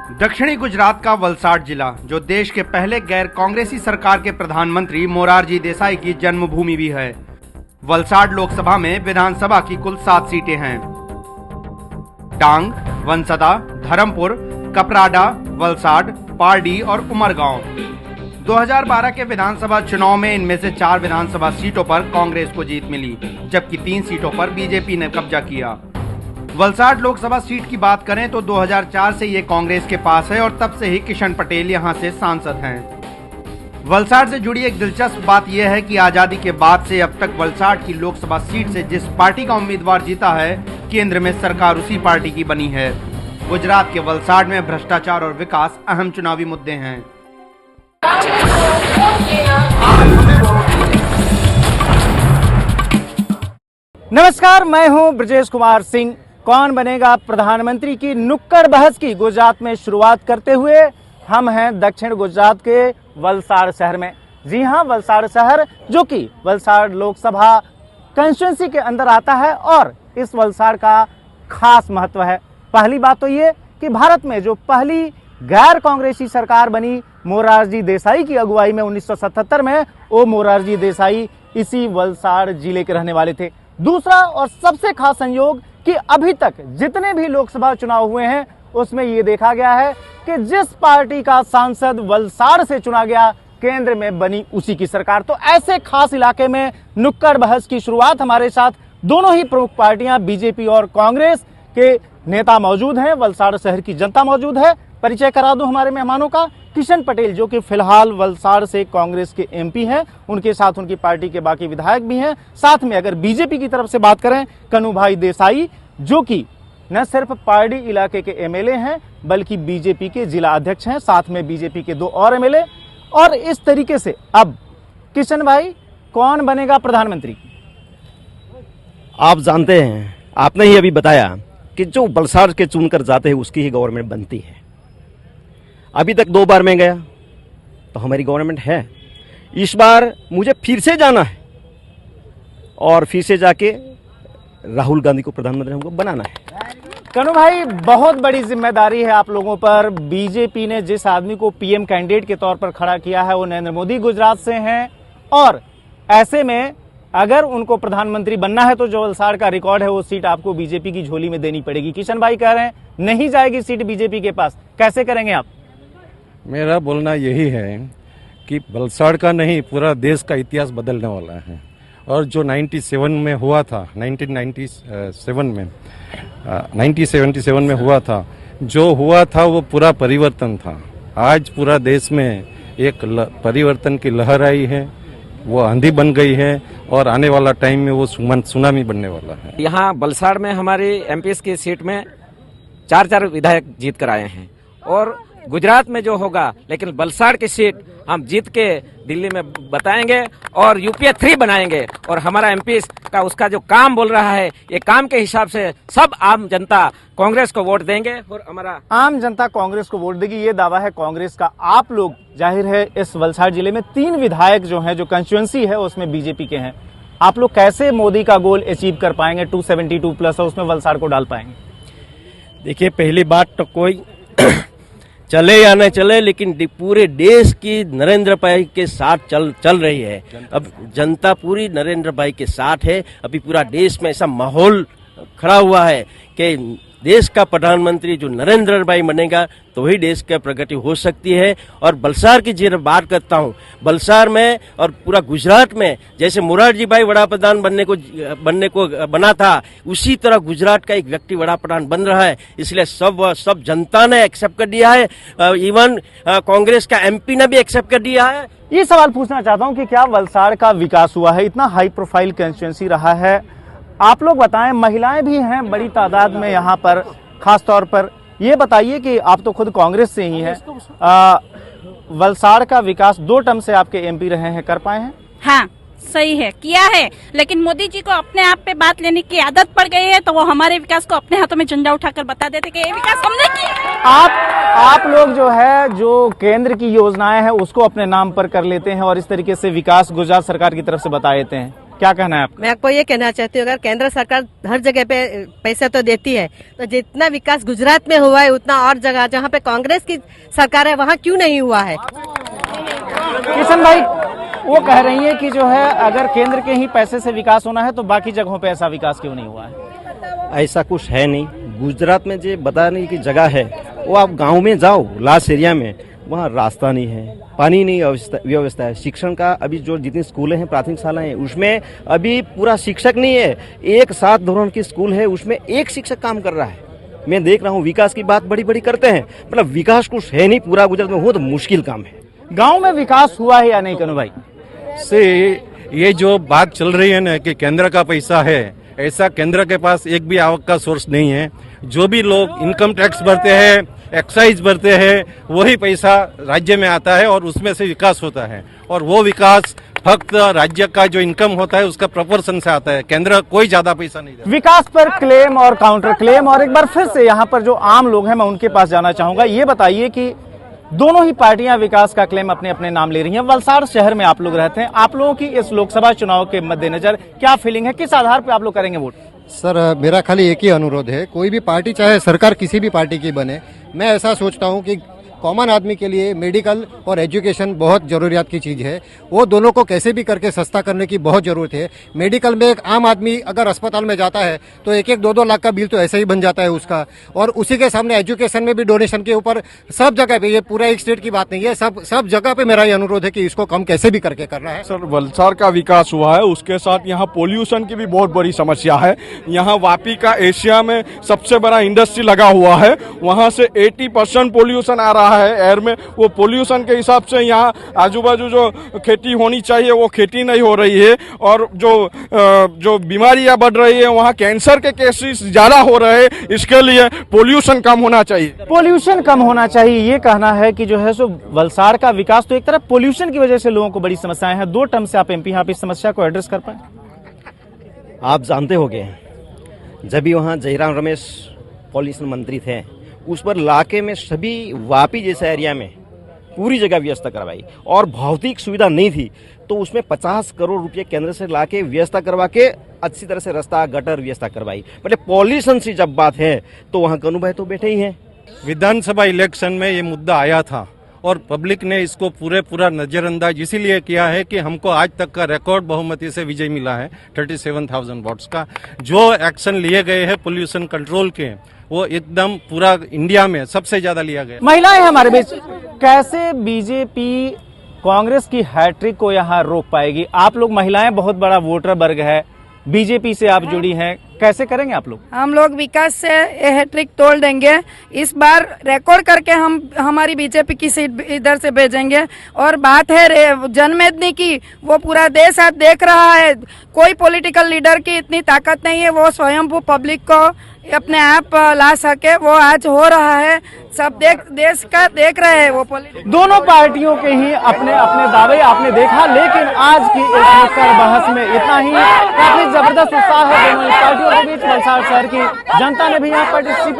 दक्षिणी गुजरात का वलसाड जिला, जो देश के पहले गैर कांग्रेसी सरकार के प्रधानमंत्री मोरारजी देसाई की जन्मभूमि भी है। वलसाड लोकसभा में विधानसभा की कुल 7 सीटें हैं। डांग, वंसदा, धर्मपुर, कपराडा, वलसाड, पारडी और उमरगांव। 2012 के विधानसभा चुनाव में इनमें से 4 विधानसभा सीटों पर कांग्रेस को जीत मिली, जबकि 3 सीटों पर बीजेपी ने कब्जा किया। वलसाड लोकसभा सीट की बात करें तो 2004 से ये कांग्रेस के पास है और तब से ही किशन पटेल यहां से सांसद हैं। वलसाड से जुड़ी एक दिलचस्प बात यह है कि आजादी के बाद से अब तक वलसाड की लोकसभा सीट से जिस पार्टी का उम्मीदवार जीता है, केंद्र में सरकार उसी पार्टी की बनी है। गुजरात के वलसाड में भ्रष्टाचार और विकास अहम चुनावी मुद्दे हैं। नमस्कार, मैं हूं ब्रजेश कुमार सिंह। कौन बनेगा प्रधानमंत्री की नुक्कड़ बहस की गुजरात में शुरुआत करते हुए हम हैं दक्षिण गुजरात के वलसाड शहर में। जी हां, वलसाड शहर जो कि वलसाड लोकसभा कंस्टिट्यूंसी के अंदर आता है और इस वलसाड का खास महत्व है। पहली बात तो ये कि भारत में जो पहली गैर कांग्रेसी सरकार बनी मोरारजी देसाई की अगुवाई में 1977 में, वो मोरारजी देसाई इसी वलसाड जिले के रहने वाले थे। दूसरा और सबसे खास संयोग कि अभी तक जितने भी लोकसभा चुनाव हुए हैं उसमें ये देखा गया है कि जिस पार्टी का सांसद वलसाड से चुना गया, केंद्र में बनी उसी की सरकार। तो ऐसे खास इलाके में नुक्कड़ बहस की शुरुआत हमारे साथ दोनों ही प्रमुख पार्टियां बीजेपी और कांग्रेस के नेता मौजूद हैं। वलसाड शहर की जनता मौजूद है। परिचय करा दूं हमारे मेहमानों का। किशन पटेल जो कि फिलहाल वलसाड से कांग्रेस के एमपी हैं, उनके साथ उनकी पार्टी के बाकी विधायक भी हैं। साथ में अगर बीजेपी की तरफ से बात करें, कन्हूभाई देसाई जो कि न सिर्फ पारडी इलाके के एमएलए हैं बल्कि बीजेपी के जिला अध्यक्ष हैं। साथ में बीजेपी के 2 और एमएलए। और इस तरीके से अब किशन भाई, कौन बनेगा प्रधानमंत्री? आप जानते हैं, आपने ही अभी बताया कि जो वलसाड के चुनकर जाते हैं उसकी ही गवर्नमेंट बनती है। अभी तक 2 बार मैं गया तो हमारी गवर्नमेंट है। इस बार मुझे फिर से जाना है और फिर से जाके राहुल गांधी को प्रधानमंत्री हमको बनाना है। कन्हू भाई, बहुत बड़ी जिम्मेदारी है आप लोगों पर। बीजेपी ने जिस आदमी को पीएम कैंडिडेट के तौर पर खड़ा किया है वो नरेंद्र मोदी गुजरात से हैं, और ऐसे में अगर उनको प्रधानमंत्री बनना है तो जो वलसाड का रिकॉर्ड है वो सीट आपको बीजेपी की झोली में देनी पड़ेगी। किशन भाई कह रहे हैं नहीं जाएगी सीट बीजेपी के पास, कैसे करेंगे आप? मेरा बोलना यही है कि वलसाड का नहीं, पूरा देश का इतिहास बदलने वाला है। और जो 97 में हुआ था, 1977 में हुआ था, जो हुआ था वो पूरा परिवर्तन था। आज पूरा देश में एक परिवर्तन की लहर आई है, वो आंधी बन गई है और आने वाला टाइम में वो सुनामी बनने वाला है। यहाँ वलसाड में हमारी एमपीएस की सीट में 4 विधायक जीत कर आए हैं और गुजरात में जो होगा, लेकिन वलसाड की सीट हम जीत के दिल्ली में बताएंगे और यूपीए 3 बनाएंगे। और हमारा एमपीएस का उसका जो काम बोल रहा है, ये काम के हिसाब से सब आम जनता कांग्रेस को वोट देंगे और हमारा आम जनता कांग्रेस को वोट देगी, ये दावा है कांग्रेस का। आप लोग जाहिर है इस वलसाड जिले में 3 विधायक जो हैं, जो कंस्टिट्यूएंसी है उसमें बीजेपी के हैं। आप लोग कैसे मोदी का गोल अचीव कर पाएंगे? 272 प्लस है, उसमें वलसाड को डाल पाएंगे? देखिए, पहली बात तो कोई चले या न चले, लेकिन पूरे देश की नरेंद्र भाई के साथ चल रही है। अब जनता पूरी नरेंद्र भाई के साथ है। अभी पूरा देश में ऐसा माहौल खड़ा हुआ है कि देश का प्रधानमंत्री जो नरेंद्र भाई बनेगा तो ही देश की प्रगति हो सकती है। और वलसाड की जब बात करता हूँ, वलसाड में और पूरा गुजरात में जैसे मोरारजी भाई वड़ा प्रधान बनने को बना था, उसी तरह गुजरात का एक व्यक्ति वड़ा प्रधान बन रहा है। इसलिए सब जनता ने एक्सेप्ट कर दिया है। इवन कांग्रेस का एमपी ने भी एक्सेप्ट कर दिया है। ये सवाल पूछना चाहता हूँ कि क्या वलसाड का विकास हुआ है? इतना हाई प्रोफाइल कंस्टिट्यूएंसी रहा है। आप लोग बताएं, महिलाएं भी हैं बड़ी तादाद में यहाँ पर। खास तौर पर ये बताइए कि आप तो खुद कांग्रेस से ही हैं, वलसाड का विकास 2 टर्म से आपके एमपी रहे हैं, कर पाए हैं? हाँ, सही है, किया है। लेकिन मोदी जी को अपने आप पे बात लेने की आदत पड़ गई है, तो वो हमारे विकास को अपने हाथों में झंडा उठाकर बता देते कि ये विकास हमने किया। आप लोग जो है, जो केंद्र की योजनाएं हैं उसको अपने नाम पर कर लेते हैं और इस तरीके से विकास गुजरात सरकार की तरफ से बता देते हैं। क्या कहना है आपका? मैं आपको ये कहना चाहती हूँ, अगर केंद्र सरकार हर जगह पे पैसा तो देती है, तो जितना विकास गुजरात में हुआ है उतना और जगह जहाँ पे कांग्रेस की सरकार है वहाँ क्यों नहीं हुआ है? किशन भाई, वो कह रही है कि जो है अगर केंद्र के ही पैसे से विकास होना है तो बाकी जगहों पे ऐसा विकास क्यों नहीं हुआ है? ऐसा कुछ है नहीं। गुजरात में जो बताने की जगह है वो आप गांव में जाओ, लास्ट एरिया में, वहाँ रास्ता नहीं है, पानी नहीं व्यवस्था है, शिक्षण का अभी जो जितनी स्कूलें हैं, प्राथमिक शालाएं हैं, उसमें अभी पूरा शिक्षक नहीं है। एक 7 धोरण की स्कूल है, उसमें एक शिक्षक काम कर रहा है। मैं देख रहा हूँ विकास की बात बड़ी बड़ी करते हैं, मतलब विकास कुछ है नहीं पूरा गुजरात में, हो तो मुश्किल काम है। गांव में विकास हुआ है या नहीं कनु भाई? से ये जो बात चल रही है ना कि केंद्र का पैसा है, ऐसा केंद्र के पास एक भी आवक का सोर्स नहीं है। जो भी लोग इनकम टैक्स भरते हैं, एक्साइज भरते हैं, वही पैसा राज्य में आता है और उसमें से विकास होता है। और वो विकास फक्त राज्य का जो इनकम होता है उसका प्रोपोर्शन से आता है, केंद्र कोई ज्यादा पैसा नहीं देता। विकास पर क्लेम और काउंटर क्लेम, और एक बार फिर से यहाँ पर जो आम लोग हैं मैं उनके पास जाना चाहूंगा। ये बताइए कि दोनों ही पार्टियां विकास का क्लेम अपने अपने नाम ले रही हैं। वलसाड़ शहर में आप लोग रहते हैं, आप लोगों की इस लोकसभा चुनाव के मद्देनजर क्या फीलिंग है, किस आधार पर आप लोग करेंगे वोट? सर, मेरा खाली एक ही अनुरोध है, कोई भी पार्टी चाहे सरकार किसी भी पार्टी की बने, मैं ऐसा सोचता हूं कि कॉमन आदमी के लिए मेडिकल और एजुकेशन बहुत जरूरियात की चीज़ है। वो दोनों को कैसे भी करके सस्ता करने की बहुत ज़रूरत है। मेडिकल में एक आम आदमी अगर अस्पताल में जाता है तो 1-1, 2-2 लाख का बिल तो ऐसे ही बन जाता है उसका। और उसी के सामने एजुकेशन में भी डोनेशन के ऊपर सब जगह पे, ये पूरा एक स्टेट की बात नहीं है, सब जगह पे मेरा ये अनुरोध है कि इसको कम कैसे भी करके करना है। सर, वलसाड़ का विकास हुआ है, उसके साथ यहाँ पोल्यूशन की भी बहुत बड़ी समस्या है। यहाँ वापी का एशिया में सबसे बड़ा इंडस्ट्री लगा हुआ है, वहाँ से 80% पोल्यूशन आ रहा है एयर में। वो पोल्यूशन के हिसाब से यहाँ आजू बाजू जो खेती होनी चाहिए वो खेती नहीं हो रही है, और जो बीमारियां बढ़ रही है, वहाँ कैंसर के केसेस ज्यादा हो रहे हैं। इसके लिए पोल्यूशन कम होना चाहिए। पोल्यूशन कम होना चाहिए, ये कहना है कि जो है सो वलसाड़ का विकास तो एक तरफ पोल्यूशन की वजह से लोगों को बड़ी समस्याएं हैं। 2 टर्म से आप एमपी, आप इस समस्या को एड्रेस कर पाए? आप जानते होंगे जब भी वहाँ जयराम रमेश पॉल्यूशन मंत्री थे, उस पर इलाके में सभी वापी जैसे एरिया में पूरी जगह व्यवस्था करवाई, और भौतिक सुविधा नहीं थी तो उसमें 50 करोड़ रुपए केंद्र से लाके व्यवस्था करवा के अच्छी तरह से रास्ता, गटर व्यवस्था करवाई। मतलब पॉल्यूशन से जब बात है तो वहाँ कनु भाई तो बैठे ही हैं। विधानसभा इलेक्शन में ये मुद्दा आया था और पब्लिक ने इसको पूरा नजरअंदाज इसीलिए किया है कि हमको आज तक का रिकॉर्ड बहुमति से विजय मिला है 37,000 वोट्स का। जो एक्शन लिए गए हैं पोल्यूशन कंट्रोल के, वो एकदम पूरा इंडिया में सबसे ज्यादा लिया गया। महिलाएं हमारे बीच, कैसे बीजेपी कांग्रेस की हैट्रिक को यहाँ रोक पाएगी? आप लोग महिलाएं बहुत बड़ा वोटर वर्ग है, बीजेपी से आप जुड़ी हैं, कैसे करेंगे आप लोग? हम लोग विकास से हैट्रिक तोड़ देंगे। इस बार रिकॉर्ड करके हम हमारी बीजेपी की सीट इधर से भेजेंगे। और बात है जनमेदनी की, वो पूरा देश आज देख रहा है। कोई पॉलिटिकल लीडर की इतनी ताकत नहीं है वो स्वयं पब्लिक को अपने आप ला सके, वो आज हो रहा है। सब देश का देख रहे हैं वो दोनों पार्टियों के ही अपने अपने दावे आपने देखा, लेकिन आज की इस नुक्कड़ बहस में इतना ही। काफी जबरदस्त उत्साह है दोनों पार्टियों के बीच। वलसाड़ शहर की जनता ने भी यहाँ पार्टिसिपेट